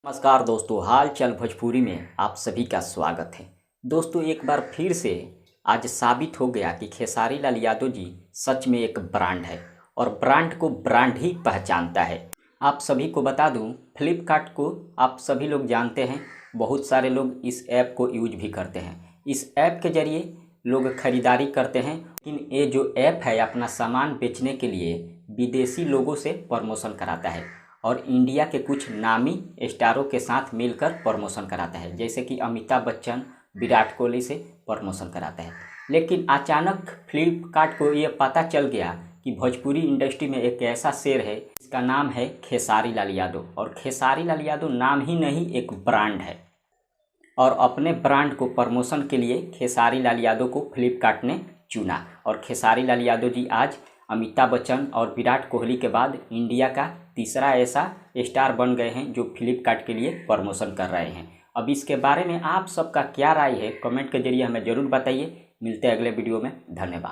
नमस्कार दोस्तों, हाल चाल भोजपुरी में आप सभी का स्वागत है। दोस्तों, एक बार फिर से आज साबित हो गया कि खेसारी लाल यादव जी सच में एक ब्रांड है और ब्रांड को ब्रांड ही पहचानता है। आप सभी को बता दूं, फ्लिपकार्ट को आप सभी लोग जानते हैं, बहुत सारे लोग इस ऐप को यूज भी करते हैं। इस ऐप के जरिए लोग खरीदारी करते हैं, लेकिन ये जो ऐप है अपना सामान बेचने के लिए विदेशी लोगों से प्रमोशन कराता है और इंडिया के कुछ नामी स्टारों के साथ मिलकर प्रमोशन कराता है, जैसे कि अमिताभ बच्चन, विराट कोहली से प्रमोशन कराता है। लेकिन अचानक फ्लिपकार्ट को ये पता चल गया कि भोजपुरी इंडस्ट्री में एक ऐसा शेर है, इसका नाम है खेसारी लाल यादव। और खेसारी लाल यादव नाम ही नहीं, एक ब्रांड है। और अपने ब्रांड को प्रमोशन के लिए खेसारी लाल यादव को फ्लिपकार्ट ने चुना और खेसारी लाल यादव जी आज अमिताभ बच्चन और विराट कोहली के बाद इंडिया का तीसरा ऐसा स्टार बन गए हैं जो फ्लिपकार्ट के लिए प्रमोशन कर रहे हैं। अब इसके बारे में आप सबका क्या राय है, कमेंट के जरिए हमें ज़रूर बताइए। मिलते हैं अगले वीडियो में। धन्यवाद।